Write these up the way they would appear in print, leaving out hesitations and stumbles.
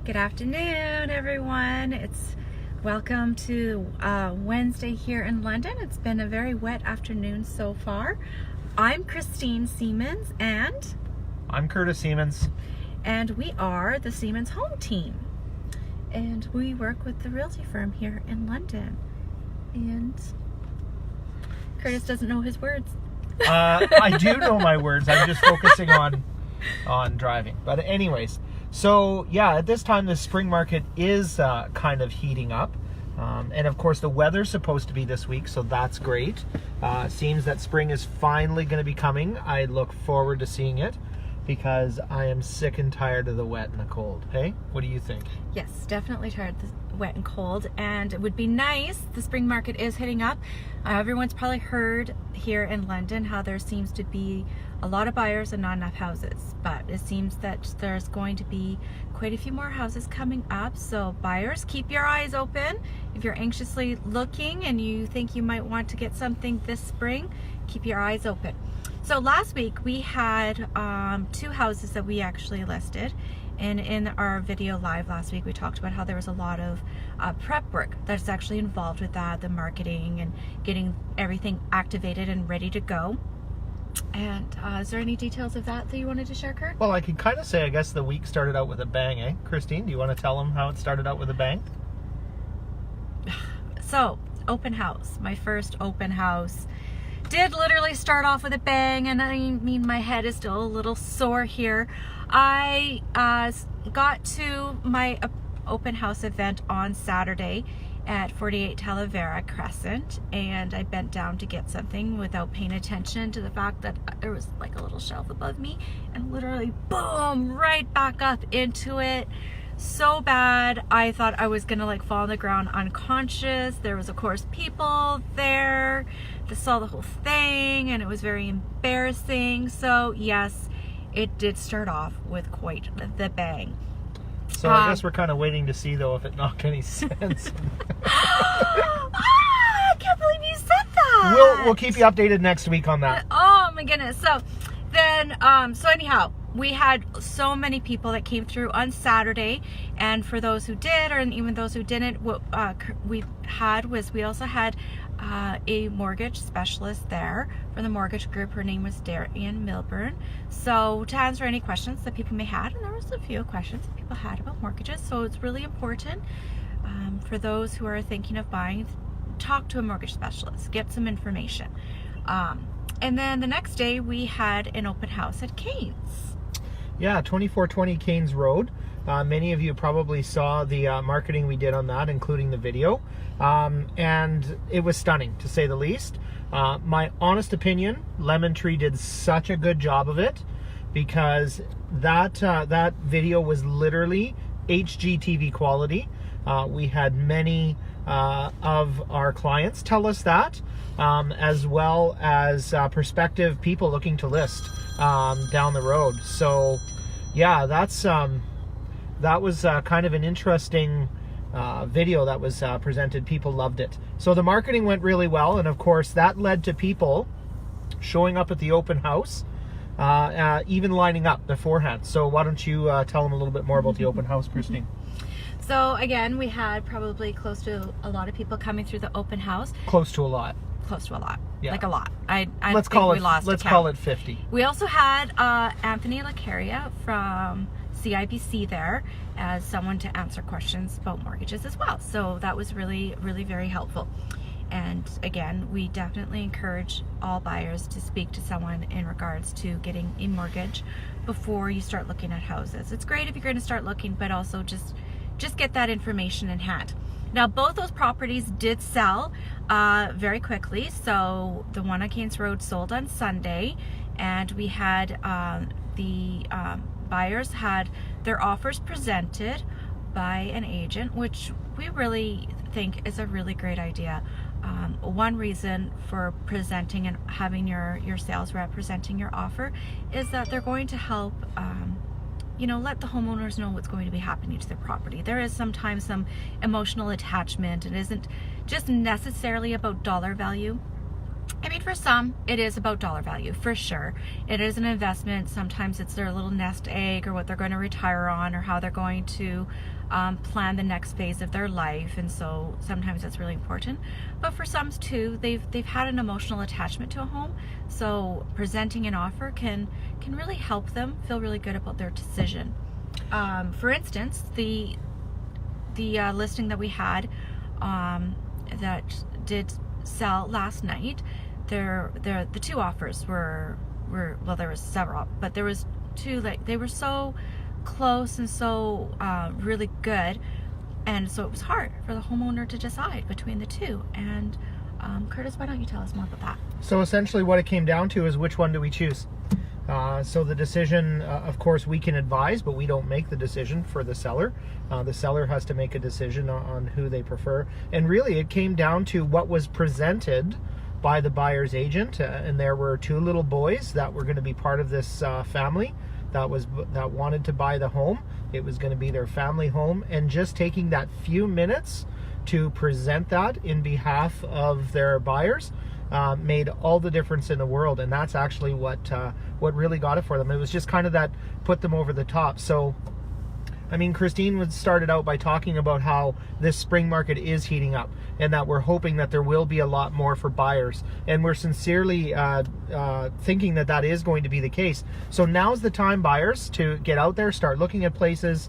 Good afternoon, everyone. It's welcome to Wednesday here in London. It's been a very wet afternoon so far. I'm Christine Siemens and I'm Curtis Siemens. And we are the Siemens Home Team. And we work with the realty firm here in London. And Curtis doesn't know his words. I do know my words. I'm just focusing on driving. But anyways, so yeah, at this time the spring market is kind of heating up. And of course the weather's supposed to be this week, so that's great. Seems that spring is finally going to be coming. I look forward to seeing it because I am sick and tired of the wet and the cold. Hey, what do you think? Yes, definitely tired of the wet and cold, and it would be nice. The spring market is hitting up. Everyone's probably heard here in London how there seems to be a lot of buyers and not enough houses, but it seems that there's going to be quite a few more houses coming up. So buyers, keep your eyes open. If you're anxiously looking and you think you might want to get something this spring, keep your eyes open. So last week we had 2 houses that we actually listed, and in our video live last week we talked about how there was a lot of prep work that's actually involved with that, the marketing and getting everything activated and ready to go. And is there any details of that you wanted to share, Kurt? Well, I can kind of say, I guess the week started out with a bang, eh? Christine, do you want to tell them how it started out with a bang? So, open house. My first open house did literally start off with a bang, and I mean, my head is still a little sore here. I got to my open house event on Saturday at 48 Talavera Crescent, and I bent down to get something without paying attention to the fact that there was like a little shelf above me, and literally boom, right back up into it. So bad, I thought I was gonna like fall on the ground unconscious. There was of course people there that saw the whole thing, and it was very embarrassing. So yes, it did start off with quite the bang. So I guess we're kind of waiting to see though if it knocked any sense. I can't believe you said that. We'll keep you updated next week on that. Oh my goodness. So then so anyhow, we had so many people that came through on Saturday, and for those who did, or even those who didn't, what we also had a mortgage specialist there from the mortgage group. Her name was Darian Milburn. So to answer any questions that people may have, and there was a few questions that people had about mortgages, so it's really important for those who are thinking of buying, talk to a mortgage specialist, get some information. And then the next day we had an open house at Kains. Yeah, 2420 Kains Road. Many of you probably saw the marketing we did on that, including the video. And it was stunning, to say the least. My honest opinion, Lemon Tree did such a good job of it, because that video was literally HGTV quality. We had many of our clients tell us that, as well as prospective people looking to list down the road. So yeah, that was kind of an interesting video that was presented. People loved it. So the marketing went really well, and of course that led to people showing up at the open house, even lining up beforehand. So why don't you tell them a little bit more about the open house, Christine? So again, we had probably close to a lot of people coming through the open house. Close to a lot. Close to a lot. Yeah. Like a lot. Let's call it 50. We also had Anthony Lacaria from CIBC there as someone to answer questions about mortgages as well. So that was really, really very helpful. And again, we definitely encourage all buyers to speak to someone in regards to getting a mortgage before you start looking at houses. It's great if you're going to start looking, but also just get that information in hand. Now, both those properties did sell very quickly. So the one on Kains Road sold on Sunday, and we had the buyers had their offers presented by an agent, which we really think is a really great idea. One reason for presenting and having your sales rep presenting your offer is that they're going to help let the homeowners know what's going to be happening to their property. There is sometimes some emotional attachment. It isn't just necessarily about dollar value. I mean, for some, it is about dollar value, for sure. It is an investment. Sometimes it's their little nest egg, or what they're going to retire on, or how they're going to plan the next phase of their life. And so sometimes that's really important. But for some too, they've had an emotional attachment to a home. So presenting an offer can really help them feel really good about their decision. For instance, the listing that we had that did sell last night, the two offers were well, there was several, but there was two, like, they were so close and so really good, and so it was hard for the homeowner to decide between the two. And Curtis, why don't you tell us more about that? So essentially what it came down to is, which one do we choose? So the decision, of course, we can advise, but we don't make the decision for the seller. The seller has to make a decision on who they prefer. And really it came down to what was presented by the buyer's agent. And there were two little boys that were going to be part of this family that wanted to buy the home. It was going to be their family home. And just taking that few minutes to present that in behalf of their buyers made all the difference in the world. And that's actually what really got it for them. It was just kind of that put them over the top. So I mean, Christine started out by talking about how this spring market is heating up, and that we're hoping that there will be a lot more for buyers, and we're sincerely thinking that that is going to be the case. So now's the time, buyers, to get out there, start looking at places,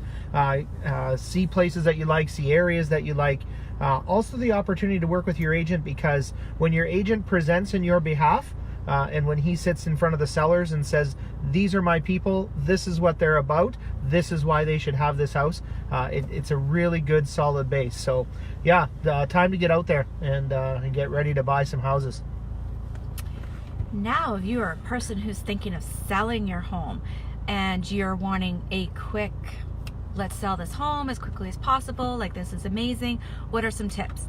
see places that you like, see areas that you like. Also the opportunity to work with your agent, because when your agent presents in your behalf, and when he sits in front of the sellers and says, these are my people, this is what they're about, this is why they should have this house, it's a really good solid base. So yeah, time to get out there and get ready to buy some houses. Now, if you are a person who's thinking of selling your home and you're wanting a quick, let's sell this home as quickly as possible, like, this is amazing, what are some tips?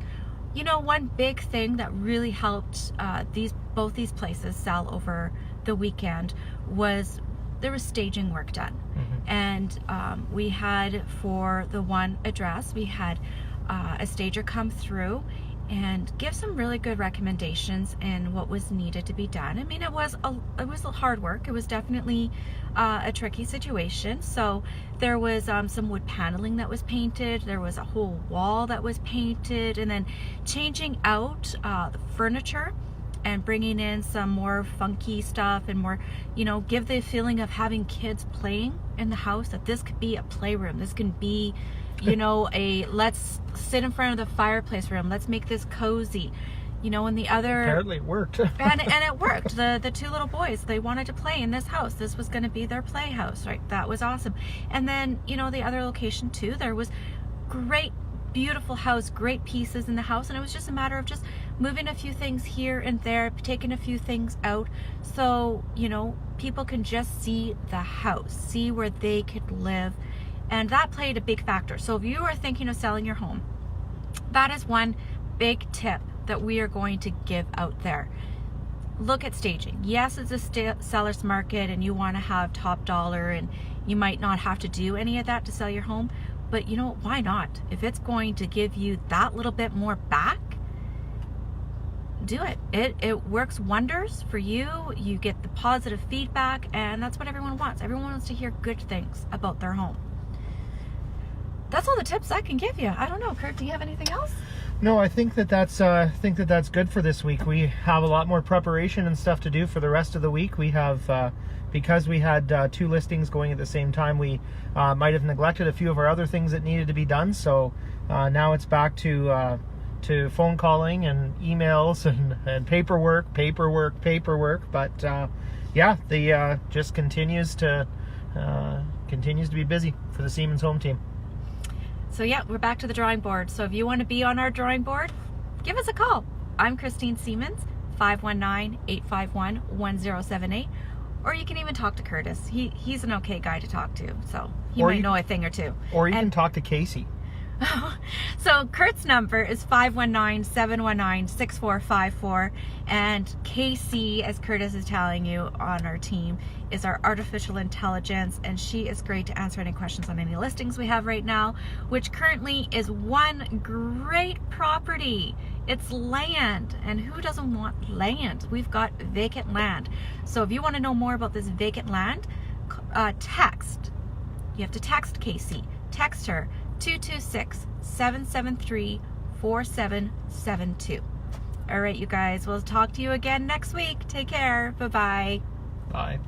You know, one big thing that really helped both these places sell over the weekend was there was staging work done. Mm-hmm. And we had, for the one address, we had a stager come through and give some really good recommendations in what was needed to be done. I mean, it was hard work. It was definitely a tricky situation. So there was some wood paneling that was painted. There was a whole wall that was painted, and then changing out the furniture and bringing in some more funky stuff and more, you know, give the feeling of having kids playing in the house, that this could be a playroom. This can be, you know, let's sit in front of the fireplace room. Let's make this cozy. You know, and the other... Apparently it worked. and it worked. The two little boys, they wanted to play in this house. This was going to be their playhouse, right? That was awesome. And then, you know, the other location too, there was great, beautiful house, great pieces in the house. And it was just a matter of just moving a few things here and there, taking a few things out. So, you know, people can just see the house, see where they could live. And that played a big factor. So if you are thinking of selling your home, that is one big tip that we are going to give out there. Look at staging. Yes, it's a seller's market and you want to have top dollar, and you might not have to do any of that to sell your home, but you know, why not? If it's going to give you that little bit more back, do it. It works wonders for you. You get the positive feedback, and that's what everyone wants. Everyone wants to hear good things about their home. That's all the tips I can give you. I don't know, Kurt, do you have anything else? No, I think that's good for this week. We have a lot more preparation and stuff to do for the rest of the week. We have, because we had two listings going at the same time, we might have neglected a few of our other things that needed to be done. So now it's back to phone calling and emails and paperwork. But yeah, the just continues to be busy for the Siemens home team. So yeah, we're back to the drawing board. So if you want to be on our drawing board, give us a call. I'm Christine Siemens, 519-851-1078. Or you can even talk to Curtis. He's an okay guy to talk to, so he might know a thing or two. Or you can talk to Casey. So Kurt's number is 519-719-6454, and Casey, as Curtis is telling you, on our team is our artificial intelligence, and she is great to answer any questions on any listings we have right now, which currently is one great property. It's land, and who doesn't want land? We've got vacant land. So if you want to know more about this vacant land, text. You have to text Casey. Text her 226-773-4772. All right, you guys, we'll talk to you again next week. Take care. Bye-bye. Bye.